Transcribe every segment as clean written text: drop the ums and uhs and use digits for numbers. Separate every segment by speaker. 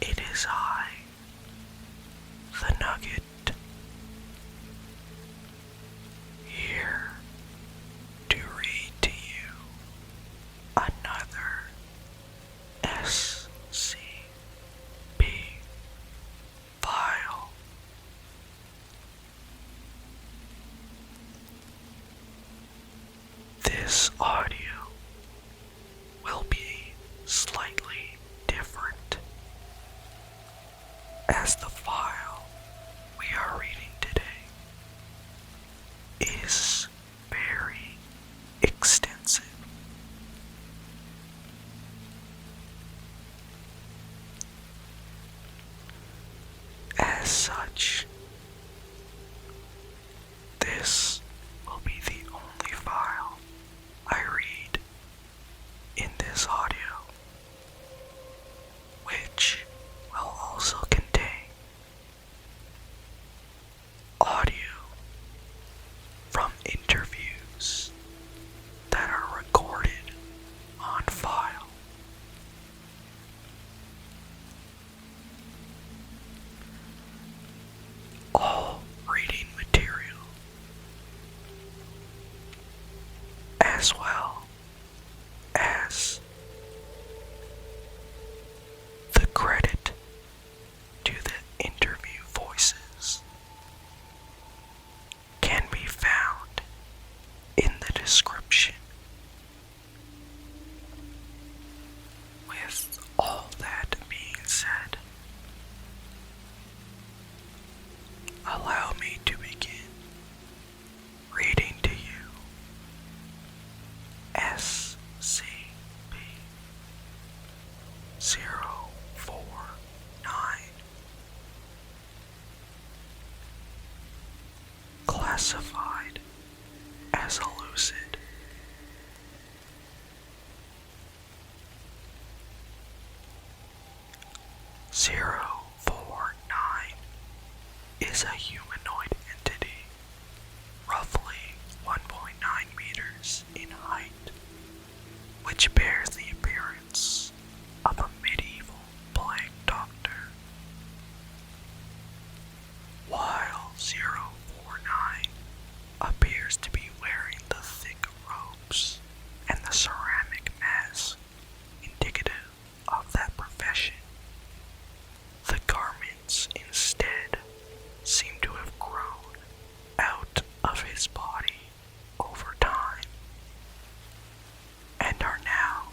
Speaker 1: It is I, the Nugget, here to read to you another SCP file. This audio will be slightly different, as the file we are reading today is very extensive. As such, this will be the only file I read in this audio, which will also contain audio from interviews that are recorded on file. All reading material, as well as the credit to the interview voices, can be found in the description. With all that being said, allow me to begin reading to you SCP-049, classified as elucid. (049) is a humanoid entity, roughly 1.9 meters in height, which bears the appearance of a medieval plague doctor. While 049 appears to be wearing the thick robes and the ceramic mask indicative of that profession, the garments instead seem to have grown out of his body over time and are now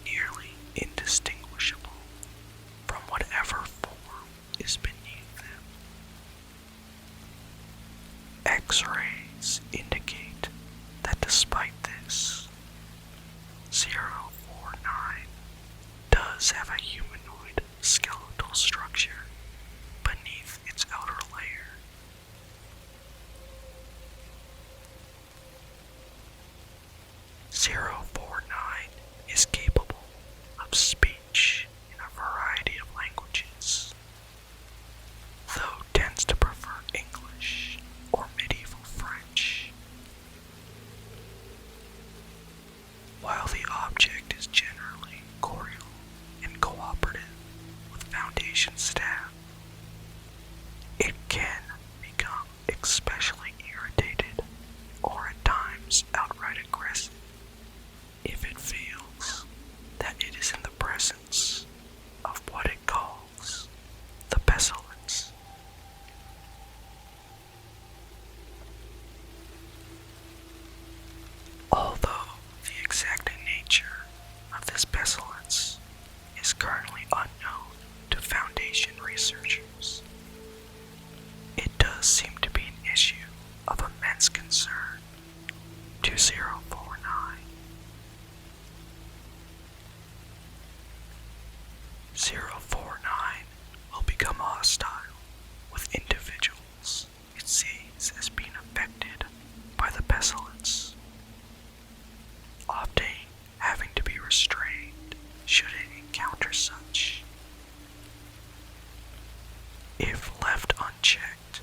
Speaker 1: nearly indistinguishable from whatever form is beneath them. X-rays indicate that despite this, 049 does have a humanoid skeletal structure beneath its outer layer. (049) is capable of speech in a variety of languages, though tends to prefer English or medieval French. While the object is generally cordial and cooperative with Foundation staff, it can become especially irritated or at times outright aggressive if it feels that it is in the presence of what it calls the pestilence. Although the exact nature of this pestilence is currently unknown to Foundation researchers, it does seem to be an issue of immense concern to 049. 049 will become hostile with individuals it sees as being affected by the pestilence, often having to be restrained should it encounter such. If left unchecked,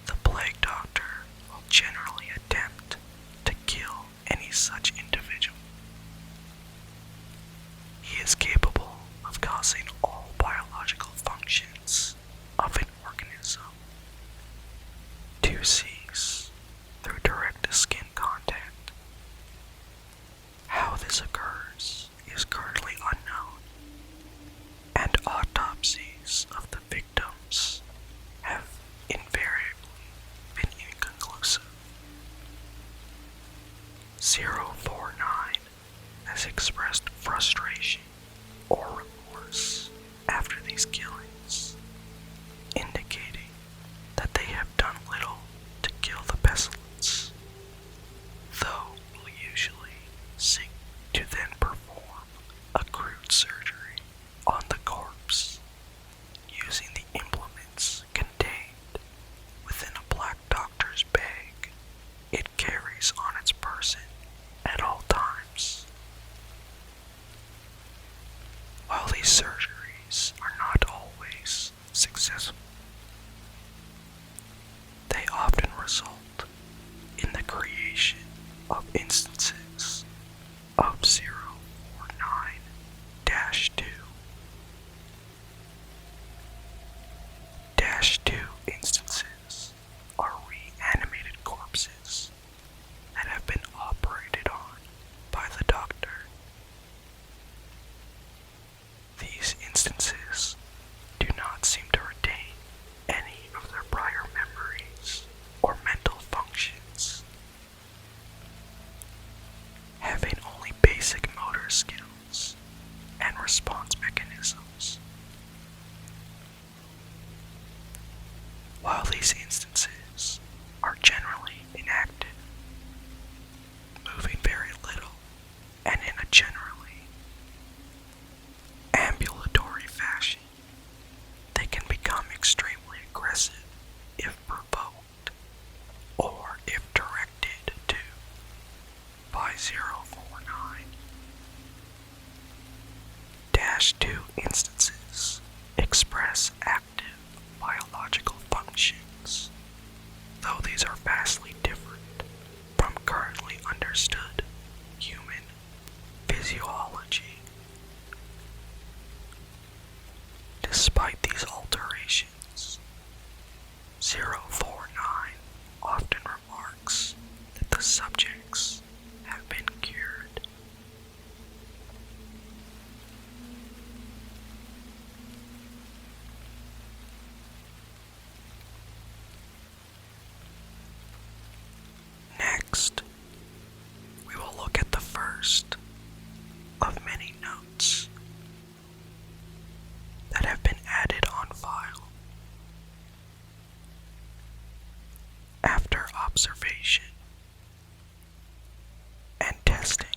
Speaker 1: the plague doctor will generally attempt to kill any such individual. He is capable of causing all biological 049 has expressed frustration or remorse after these killings, indicating that they have done little to kill the pestilence, though will usually seek to then perform a crude surgery on the corpse using the implements contained within a black doctor's bag it carries on its person at all times. While these surgeries are not always successful, they often result in the creation of instances of 049-2. -2 instances are reanimated corpses that have been operated on by the doctor. These instances do not seem to retain any of their prior memories or mental functions, having only basic motor skills and response mechanisms. While these instances are generally inactive, moving very little and in a generally ambulatory fashion, they can become extremely aggressive if provoked or if directed to by 049-2 instances express active biological functions, though these are vastly different from currently understood human physiology. Despite these alterations, 049 often remarks that the subjects have been cured. Next, we will look at the first of many notes that have been added on file. After observation and testing,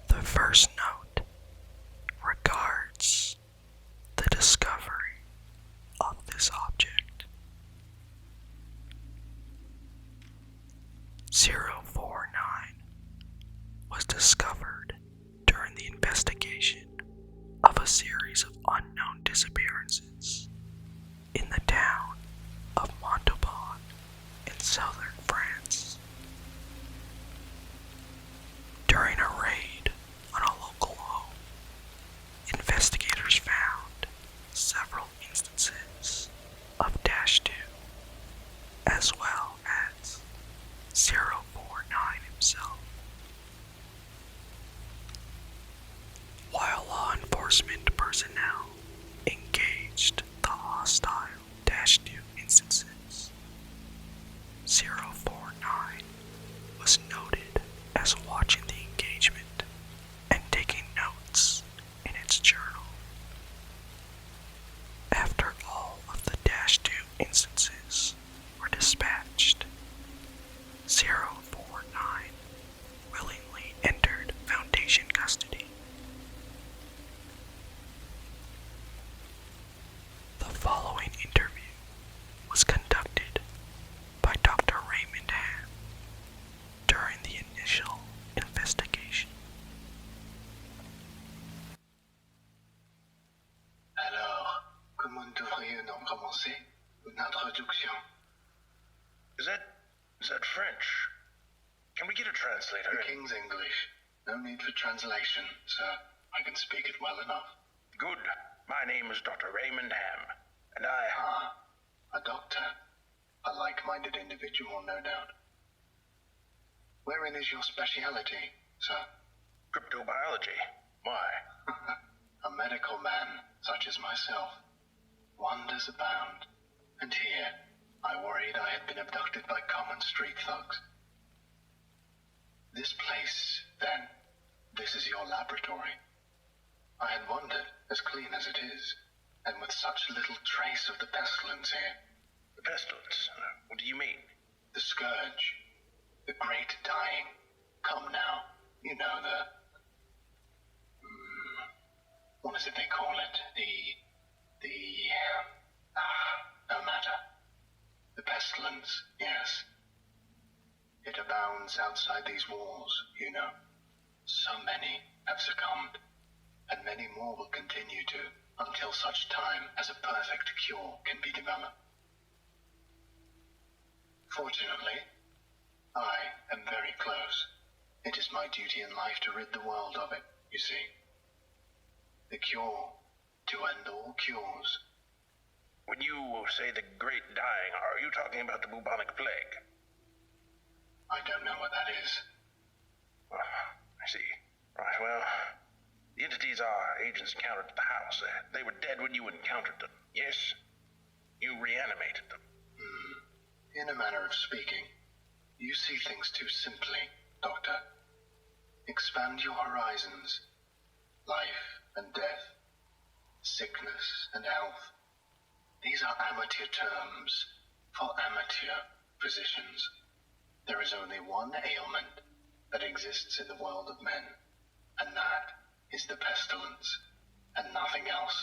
Speaker 1: the first note regards the discovery of this object. 049 was discovered during the investigation of a series of unknown disappearances in the town of Montauban in southern France. During a raid on a local home, investigators found several instances of -2, as well as 049 himself. While law enforcement personnel engaged the hostile -2 instances, 049 was noted as watching the engagement and taking notes in its journal. After all of the -2 instances were dispatched, 049 willingly entered Foundation custody. The following interview was conducted by Dr. Raymond Ham during the initial investigation.
Speaker 2: Alors, comment devrions-nous commencer une introduction?
Speaker 3: Is that French? Can we get a translator?
Speaker 2: The King's English. No need for translation, sir. I can speak it well enough.
Speaker 3: Good. My name is Dr. Raymond Ham, and I...
Speaker 2: Ah, a doctor. A like-minded individual, no doubt. Wherein is your speciality, sir?
Speaker 3: Cryptobiology. Why?
Speaker 2: A medical man, such as myself. Wonders abound. And here, I worried I had been abducted by common street thugs. This place, then, this is your laboratory. I had wondered, as clean as it is, and with such little trace of the pestilence here.
Speaker 3: The pestilence? What do you mean?
Speaker 2: The scourge. The great dying. Come now. You know, what is it they call it? No matter. The pestilence, yes. It abounds outside these walls, you know. So many have succumbed, and many more will continue to, until such time as a perfect cure can be developed. Fortunately, I am very close. It is my duty in life to rid the world of it, you see. The cure to end all cures.
Speaker 3: When you say the great dying, are you talking about the bubonic plague?
Speaker 2: I don't know what that is.
Speaker 3: I see. Right, well, the entities our agents encountered at the house, they were dead when you encountered them, yes? You reanimated them.
Speaker 2: In a manner of speaking, you see things too simply, Doctor. Expand your horizons. Life and death. Sickness and health. These are amateur terms for amateur physicians. There is only one ailment that exists in the world of men, and that is the pestilence, and nothing else.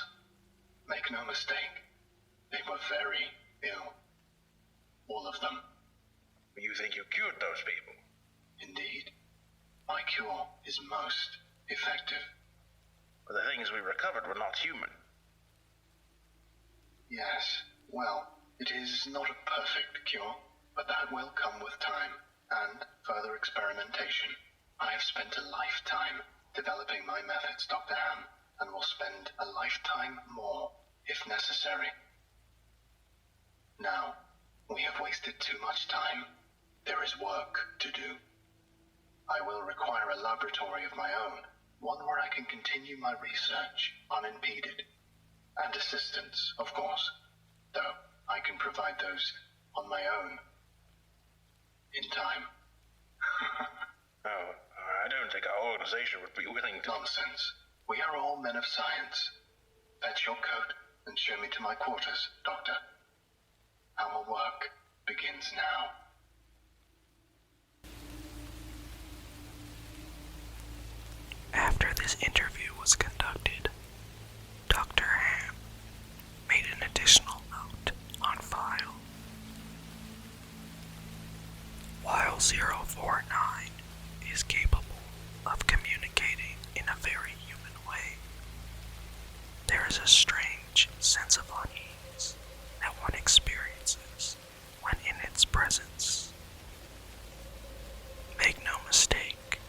Speaker 2: Make no mistake, they were very ill. All of them.
Speaker 3: You think you cured those people?
Speaker 2: Indeed. My cure is most effective.
Speaker 3: But the things we recovered were not human.
Speaker 2: Yes, well, it is not a perfect cure, but that will come with time and further experimentation. I have spent a lifetime developing my methods, Dr. Ham, and will spend a lifetime more if necessary. Now, we have wasted too much time. There is work to do. I will require a laboratory of my own, one where I can continue my research unimpeded. And assistance, of course, though I can provide those on my own. In time.
Speaker 3: Oh, I don't think our organization would be willing to...
Speaker 2: Nonsense. We are all men of science. Fetch your coat and show me to my quarters, Doctor. Our work begins now.
Speaker 1: After this interview was conducted, Dr. Ham made an additional note on file. While 049 is capable of communicating in a very human way, there is a strange sense of unease that one experiences when in its presence. Make no mistake,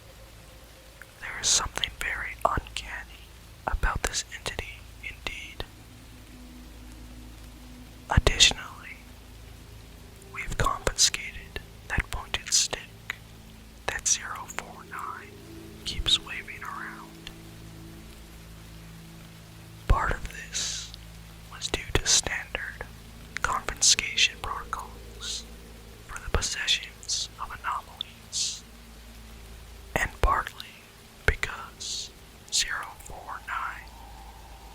Speaker 1: there is something very uncanny about this entity indeed. Additionally, we've confiscated that pointed stick that 049 keeps waving around. Part of this was due to standard confiscation protocols for the possessions of anomalies, and partly because 049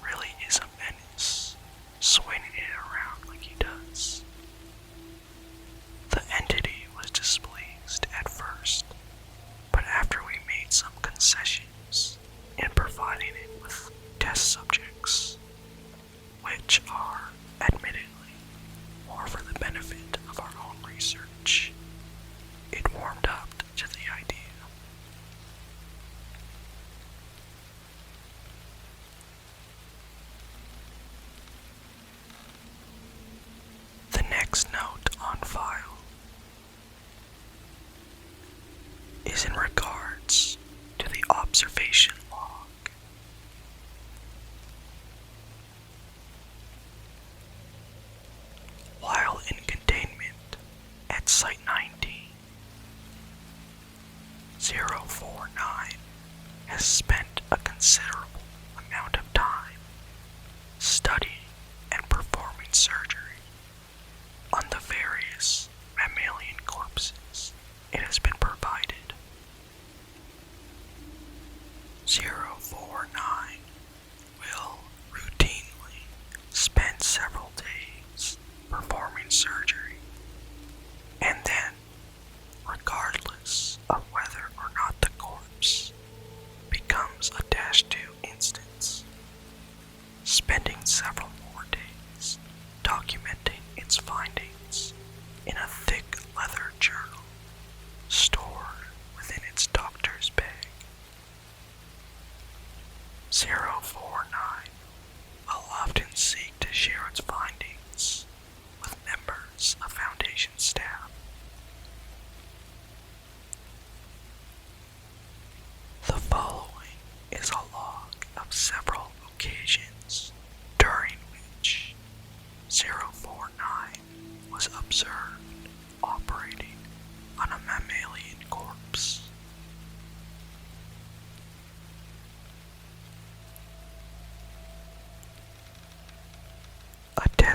Speaker 1: really is a menace, swinging it around like he does. The entity was displeased at first, but after we made some concessions in providing it with test subjects, which are, admittedly, more for the benefit of our own research, it warmed up to the idea. The next note on file is in regards to the observation log. While in containment at Site 19, 049 has spent a considerable amount of time studying and performing surgery on the very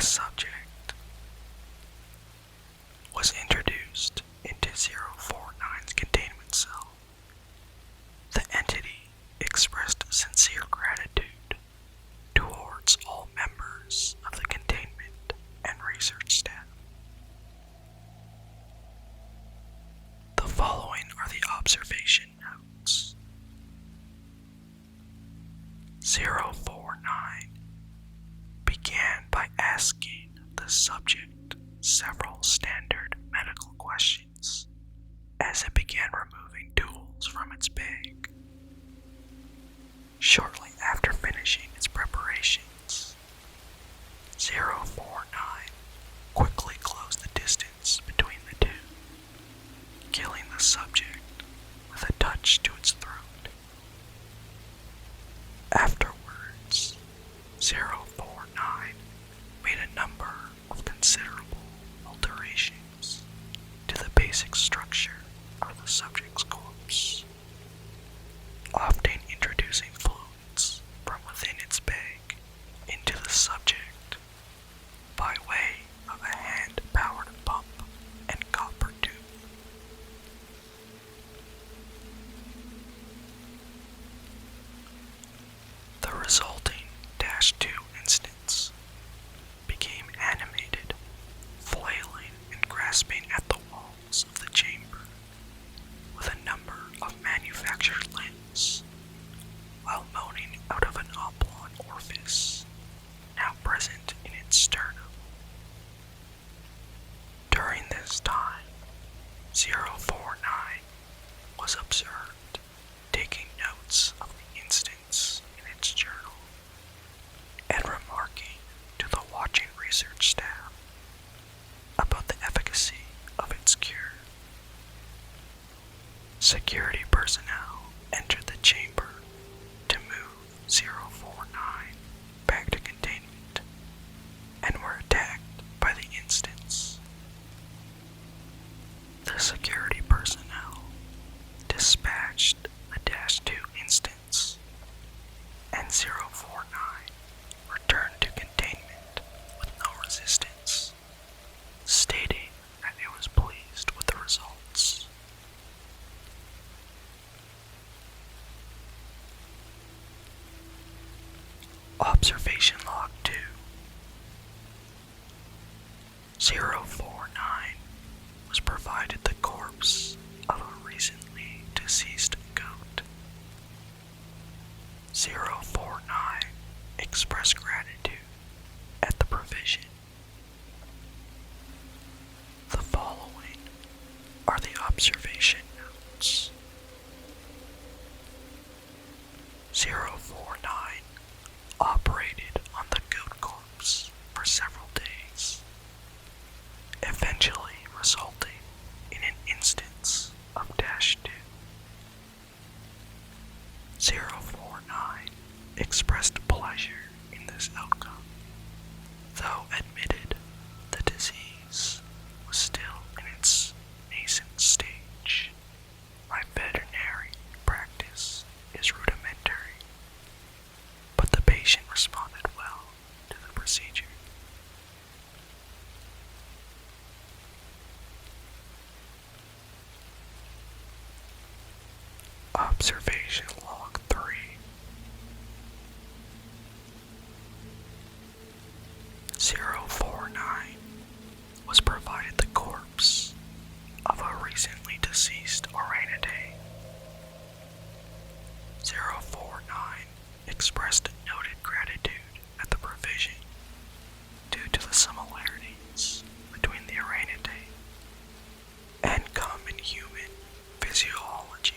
Speaker 1: subject was introduced into 049's containment cell. The entity expressed sincere gratitude towards all members of the containment and research staff. The following are the observation notes. 049 began by asking the subject several standard medical questions as it began removing tools from its bag. Shortly after finishing its preparations, 049 quickly closed the distance between the two, killing the subject with a touch to its throat. Afterwards, 049 made a number of considerable alterations to the basic structure of the subject's corpse, often introducing fluids from within its bag into the subject by way of a hand-powered pump and copper tube. The resulting -2 instance became animated, flailing and grasping at the walls of the chamber with a number of manufactured limbs, while moaning out of an oblong orifice now present in its sternum. During this time, 049 was observed taking notes of the instance in its journal and remarking to the watching research staff about the efficacy of its cure. Security personnel entered the chamber to move 049 back to containment and were attacked by the instance. The security personnel dispatched the -2 instance, and 049 returned to containment with no resistance, stating that it was pleased with the results. Observation Log 2. 049 was provided the corpse of a recently deceased goat. 049 expressed gratitude at the provision. The following are the observation notes. 049 operated on the goat corpse for several days, eventually resulting in an instance of -2. 049 expressed pleasure in this outcome, though admitted the disease was still in its nascent stage. My veterinary practice is rudimentary, but the patient responded well to the procedure. Observation Log 3. 049 was provided the corpse of a recently deceased Oranidae. 049 expressed noted gratitude at the provision due to the similarities between the Oranidae and common human physiology.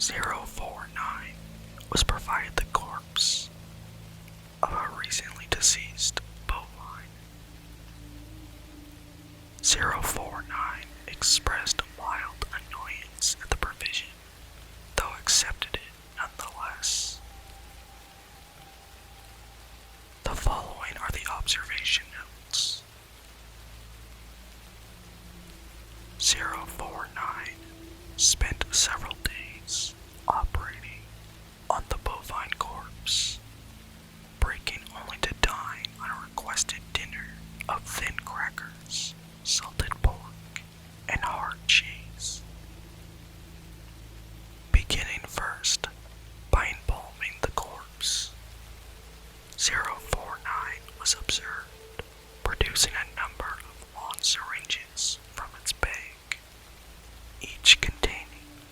Speaker 1: 049 was provided the corpse of a recently deceased bovine. 049 expressed mild annoyance at the provision, though accepted it nonetheless. The following are the observation notes. 049 spent several days operating on the bovine corpse, breaking only to dine on a requested dinner of thin crackers, salted pork, and hard cheese. Beginning first by embalming the corpse, 049 was observed producing a number of long syringes from its bag, each containing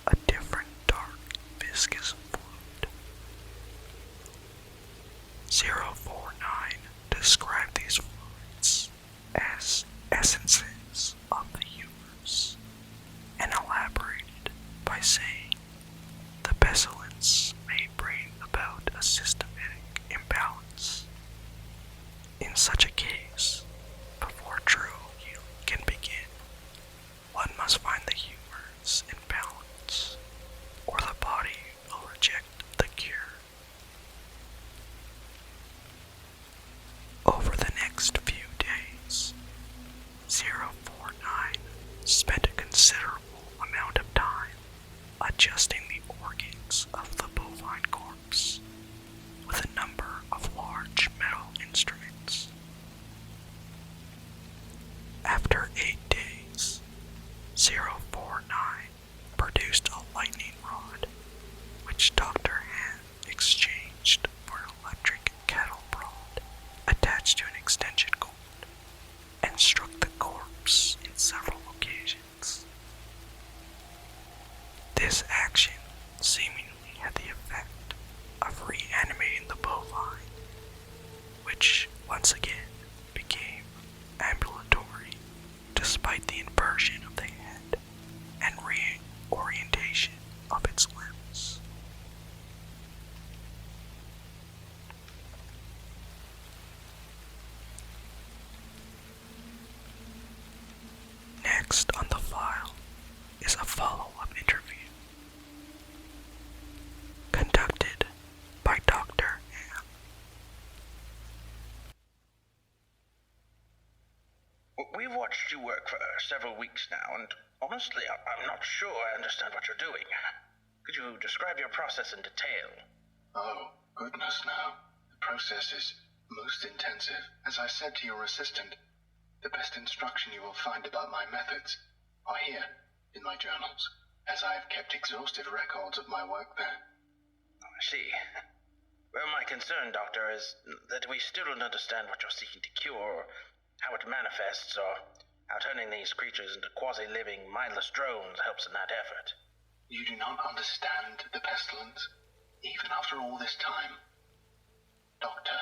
Speaker 1: a different dark, viscous fluid. 049 described these fluids as essences of the humors, and elaborated by saying the pestilence may bring about a systematic imbalance. In such a case, before true healing can begin, one must find the humors in balance, or the body will reject the cure. Over the next few days, 049 spent a considerable amount of time adjusting the organs of the bovine corpse with a number of large metal instruments. After 8 days, 049 produced a lightning rod, which Dr. Han exchanged for an electric cattle prod attached to an extension cord, and struck the corpse in several occasions. This action seemingly had the effect of reanimating the bovine, which once again became ambulatory despite the inversion of the head and reorientation of its limbs. Next on the file is a follow-up interview conducted by Dr. Ham.
Speaker 3: We've watched you work for several weeks now, and honestly, I'm not sure I understand what you're doing. Could you describe your process in detail?
Speaker 2: Oh, goodness no. The process is most intensive. As I said to your assistant, the best instruction you will find about my methods are here, in my journals, as I have kept exhaustive records of my work there.
Speaker 3: Oh, I see. Well, my concern, Doctor, is that we still don't understand what you're seeking to cure, or how it manifests, or how turning these creatures into quasi-living, mindless drones helps in that effort.
Speaker 2: You do not understand the pestilence, even after all this time. Doctor,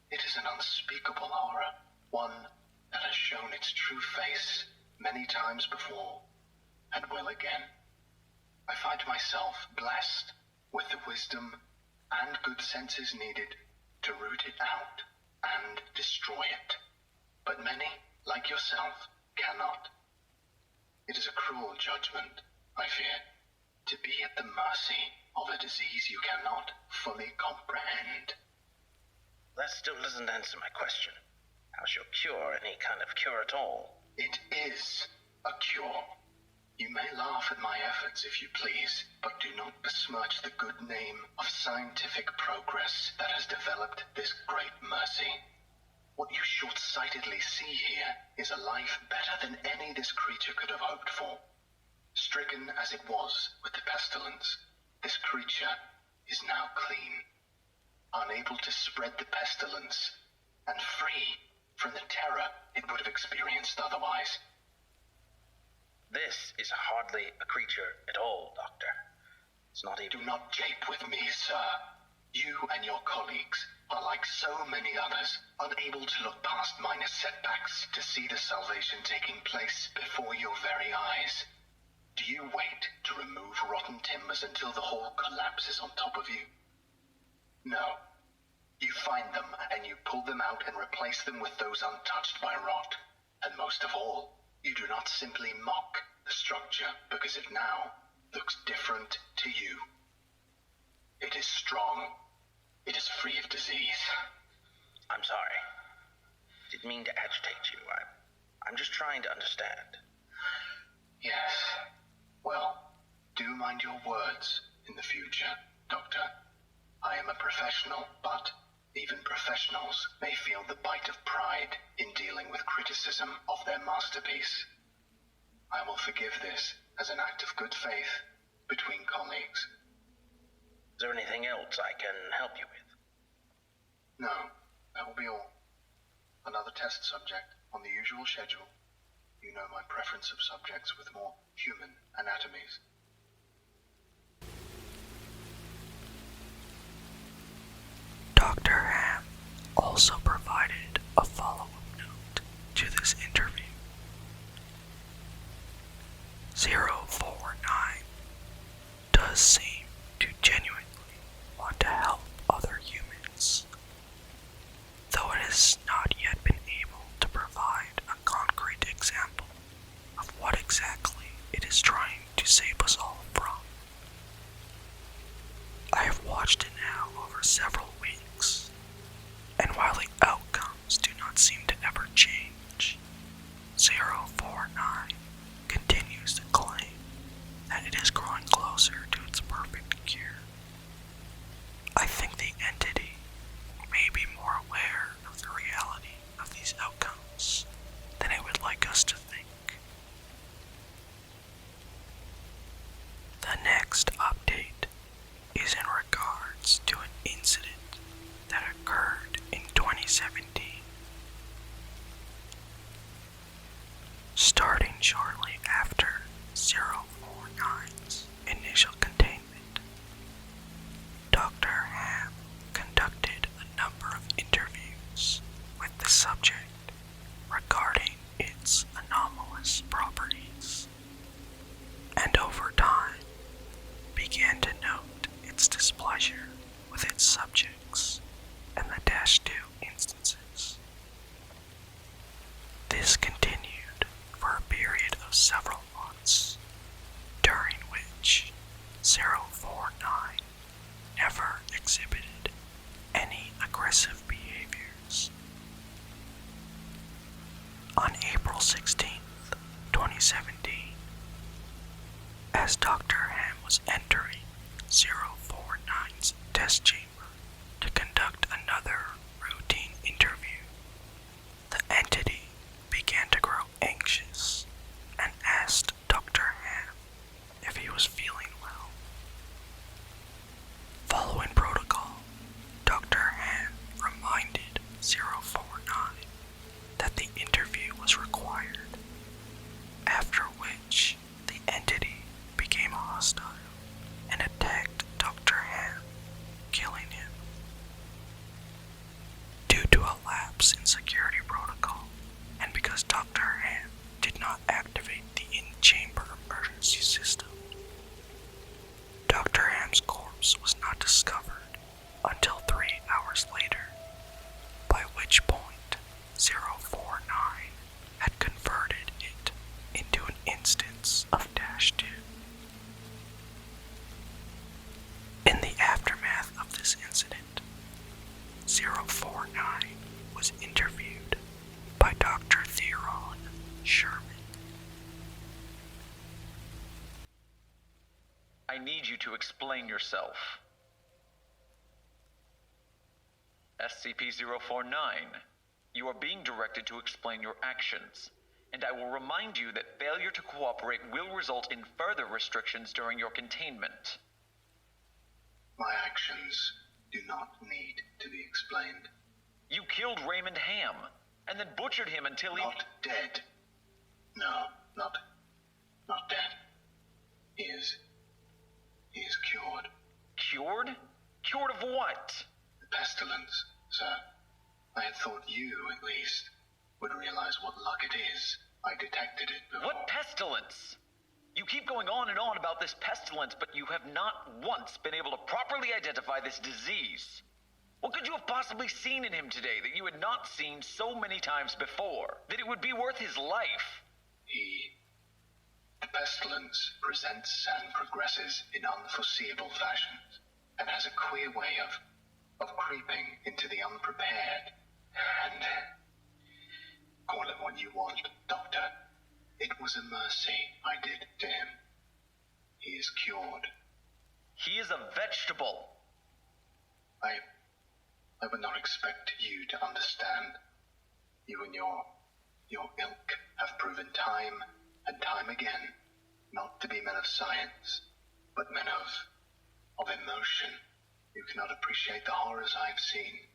Speaker 2: it is an unspeakable horror, one that has shown its true face many times before, and will again. I find myself blessed with the wisdom and good senses needed to root it out and destroy it. But many, like yourself, cannot. It is a cruel judgment, I fear, to be at the mercy of a disease you cannot fully comprehend.
Speaker 3: That still doesn't answer my question. How's your cure any kind of cure at all?
Speaker 2: It is a cure. You may laugh at my efforts if you please, but do not besmirch the good name of scientific progress that has developed this great mercy. What you short-sightedly see here is a life better than any this creature could have hoped for. Stricken as it was with the pestilence, this creature is now clean, unable to spread the pestilence, and free from the terror it would have experienced otherwise.
Speaker 3: This is hardly a creature at all, Doctor. It's not even...
Speaker 2: Do not jape with me, sir. You and your colleagues are like so many others, unable to look past minor setbacks to see the salvation taking place before your very eyes. Do you wait to remove rotten timbers until the hall collapses on top of you? No. You find them and you pull them out and replace them with those untouched by rot. And most of all, you do not simply mock the structure because it now looks different to you. It is strong. It is free of disease.
Speaker 3: I'm sorry. Didn't mean to agitate you. I'm just trying to understand.
Speaker 2: Yes. Well, do mind your words in the future, Doctor. I am a professional, but even professionals may feel the bite of pride in dealing with criticism of their masterpiece. I will forgive this as an act of good faith between colleagues.
Speaker 3: Is there anything else I can help you with?
Speaker 2: No, that will be all. Another test subject on the usual schedule. You know my preference of subjects with more human anatomies.
Speaker 1: Dr. Ham also provided a follow-up note to this interview. 049 does seem to genuinely want to help other humans, though it has not yet been able to provide a concrete example of what exactly it is trying to save us all from. I have watched it now over several weeks, and while the outcomes do not seem to ever change, 049 continues to claim that it is growing closer to its perfect cure. I think the entity may be more aware of the reality of these outcomes than it would like us to think. The next update is in regards to an incident that occurred in 2017. Starting shortly after 049's initial containment, Dr. Ham conducted a number of interviews with the subject regarding its anomalous properties, and over time began to note its displeasure with its subjects and the -2 instances. This continued for a period of several months, during which 049 never exhibited any aggressive behaviors. On April 16th, 2017, as Dr. Ham was entering 049's test chamber to conduct another routine interview, the entity began to grow anxious and asked Dr. Ham if he was feeling well. Following protocol, Dr. Ham reminded 049 that the interview was required, after which the entity became hostile and attacked Dr. Ham, killing him. Due to a lapse in security protocol, and because Dr. Ham did not activate the in-chamber emergency system, Dr. Ham's corpse was not discovered until 3 hours later, by which point 049 had converted it into an instance of -2. In the aftermath of this incident, 049 was interviewed by Dr. TheeSherm.
Speaker 4: I need you to explain yourself. SCP-049, you are being directed to explain your actions, and I will remind you that failure to cooperate will result in further restrictions during your containment.
Speaker 2: My actions do not need to be explained.
Speaker 4: You killed Raymond Ham, and then butchered him until he...
Speaker 2: Not dead. No, not dead. He is cured.
Speaker 4: Cured? Cured of what?
Speaker 2: The pestilence, sir. I had thought you, at least, would realize what luck it is. I detected it before.
Speaker 4: What pestilence? You keep going on and on about this pestilence, but you have not once been able to properly identify this disease. What could you have possibly seen in him today that you had not seen so many times before? That it would be worth his life?
Speaker 2: The pestilence presents and progresses in unforeseeable fashions, and has a queer way of creeping into the unprepared. And call it what you want, Doctor. It was a mercy I did to him. He is cured.
Speaker 4: He is a vegetable.
Speaker 2: I would not expect you to understand. You and your ilk have proven time and time again not to be men of science, but men of emotion. You cannot appreciate the horrors I have seen.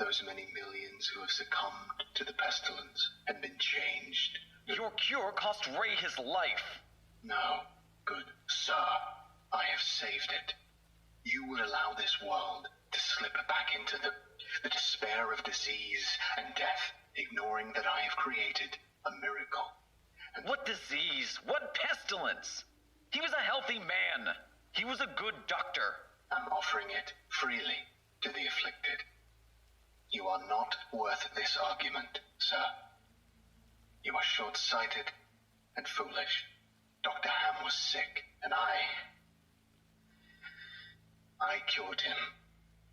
Speaker 2: Those many millions who have succumbed to the pestilence and been changed.
Speaker 4: Your cure cost Ray his life.
Speaker 2: No, good sir, I have saved it. You would allow this world to slip back into the despair of disease and death, ignoring that I have created a miracle. And
Speaker 4: what disease? What pestilence? He was a healthy man. He was a good doctor.
Speaker 2: I'm offering it freely to the afflicted. You are not worth this argument, sir. You are short-sighted and foolish. Dr. Ham was sick, and I cured him.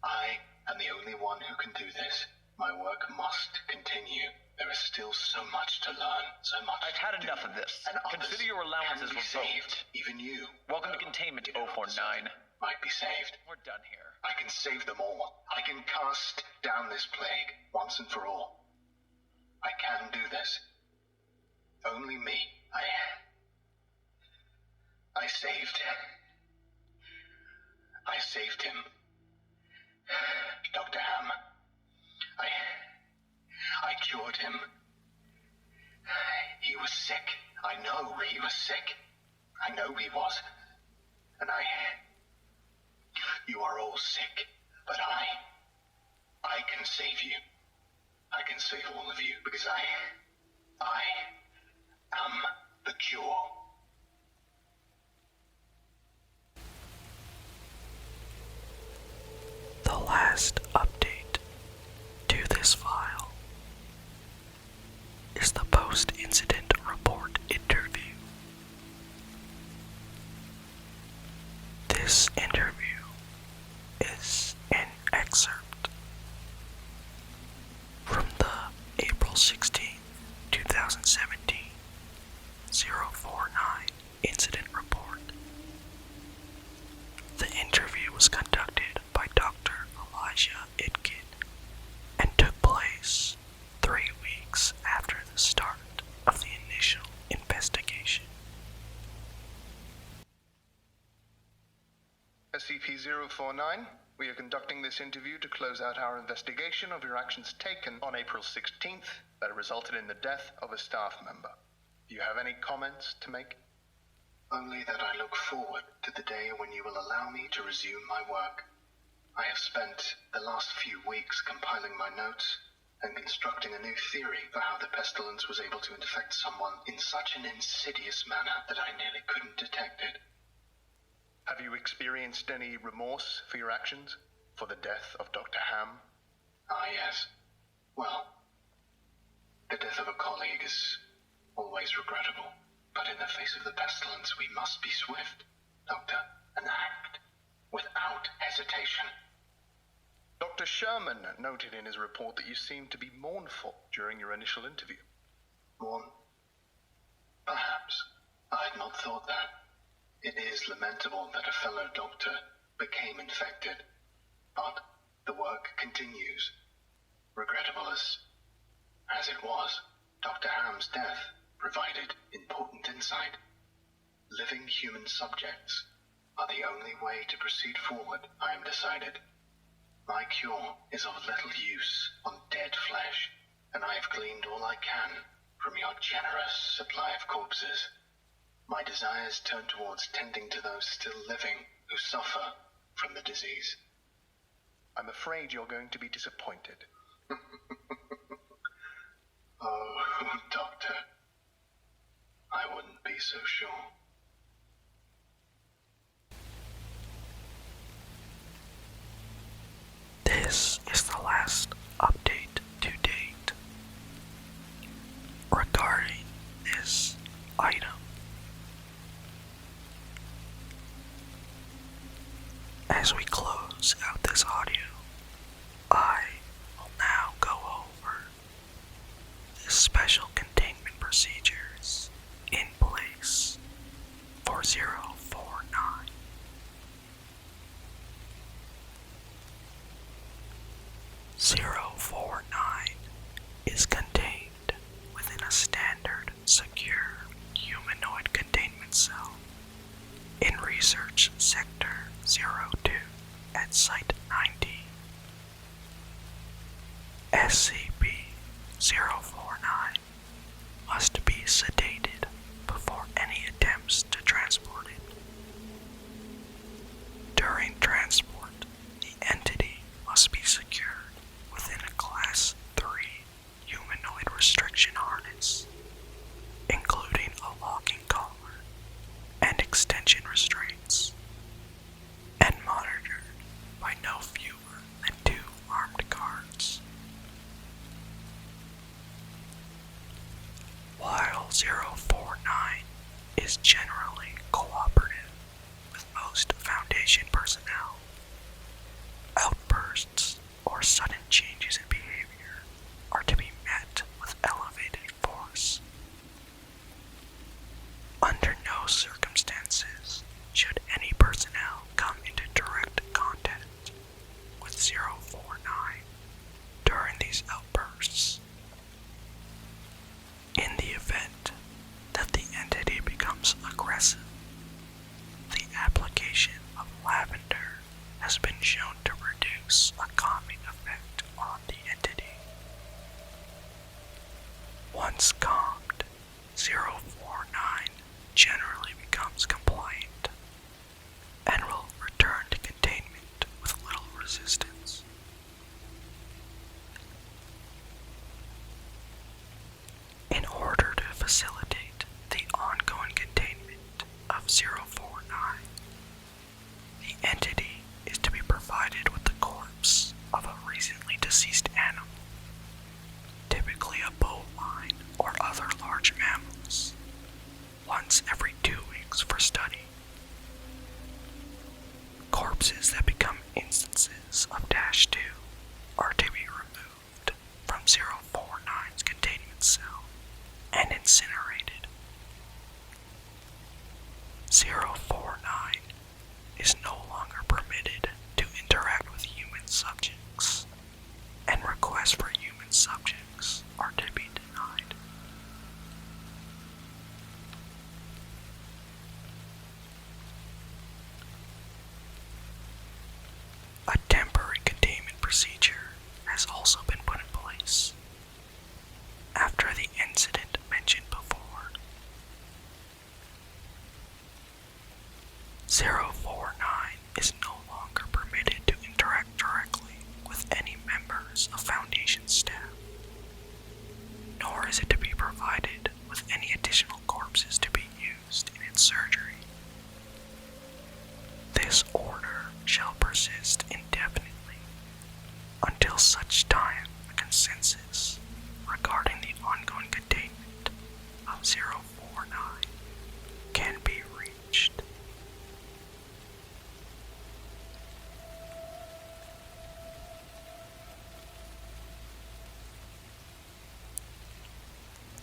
Speaker 2: I am the only one who can do this. My work must continue. There is still so much to learn, so much.
Speaker 4: I've had
Speaker 2: to
Speaker 4: enough
Speaker 2: do,
Speaker 4: of this.
Speaker 2: and
Speaker 4: Consider your allowances
Speaker 2: can be
Speaker 4: revoked.
Speaker 2: Saved, even you.
Speaker 4: Welcome to containment, 049.
Speaker 2: Might be saved.
Speaker 4: We're done here.
Speaker 2: I can save them all. I can cast down this plague once and for all. I can do this. Only me. I saved him. Dr. Ham. I cured him. He was sick. I know he was sick. I know he was. And you are all sick, but I can save you. I can save all of you because I am the cure.
Speaker 1: The last update to this file is the post-incident report interview. This interview is an excerpt from the April 16, 2017 049 incident report. The interview was conducted by Dr. Elijah Itkin and took place 3 weeks after the start of the initial investigation.
Speaker 5: SCP-049, we are conducting this interview to close out our investigation of your actions taken on April 16th that resulted in the death of a staff member. Do you have any comments to make?
Speaker 2: Only that I look forward to the day when you will allow me to resume my work. I have spent the last few weeks compiling my notes and constructing a new theory for how the pestilence was able to infect someone in such an insidious manner that I nearly couldn't detect it.
Speaker 5: Have you experienced any remorse for your actions? For the death of Dr. Ham?
Speaker 2: Ah, yes. Well, the death of a colleague is always regrettable. But in the face of the pestilence, we must be swift, Doctor, and act without hesitation.
Speaker 5: Dr. Sherman noted in his report that you seemed to be mournful during your initial interview.
Speaker 2: Mourn? Perhaps. I had not thought that. It is lamentable that a fellow doctor became infected, but the work continues. Regrettable as it was, Dr. Ham's death provided important insight. Living human subjects are the only way to proceed forward, I am decided. My cure is of little use on dead flesh, and I have gleaned all I can from your generous supply of corpses. My desires turn towards tending to those still living who suffer from the disease.
Speaker 5: I'm afraid you're going to be disappointed.
Speaker 2: Oh, Doctor. I wouldn't be so sure.
Speaker 1: This is the last update to date regarding this item. As we close out this audio, I will now go over the special containment procedures in place for 049. .049 is contained within a standard, secure humanoid containment cell in Research Sector 02 at Site 90. SCP-049 must be sedated before any attempts to transport it. During transport, the entity must be secured within a Class 3 humanoid restriction harness, including a locking collar and extension restraints, and monitored by no fewer than 2 armed guards. While 049 is generally cooperative with most Foundation personnel, outbursts or sudden changes in behavior are to be met with elevated force. Under no circumstances should any personnel come into direct contact with 049 during these outbursts. In the event that the entity becomes aggressive, the application of lavender has been shown to reduce a calming effect on the entity. Once calmed, 049 generally becomes compliant and will return to containment with little resistance. In order to facilitate the ongoing containment of 049, the entity is to be provided with the corpse of a recently deceased animal, typically a bovine or other large mammals, once every 2 weeks for study. Corpses that become instances of -2 are to be removed from 049's containment cell and incinerated. 049 is no longer permitted to interact with human subjects, and requests for human subjects are to be denied. A temporary containment procedure has also been put in place. After the incident mentioned before, 049 is no longer permitted to interact directly with any members of Foundation staff, nor is it to be provided with any additional corpses to be used in its surgery. This order shall persist indefinitely until such time a consensus regarding the ongoing containment of 049 can be reached.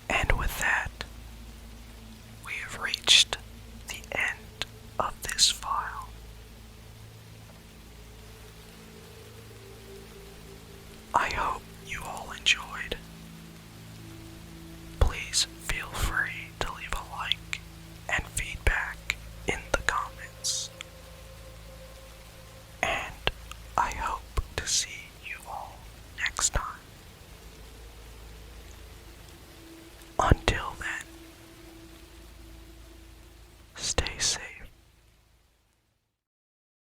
Speaker 1: And with that, we have reached the end of this file. I hope you all enjoyed. Please feel free to leave a like and feedback in the comments. And I hope to see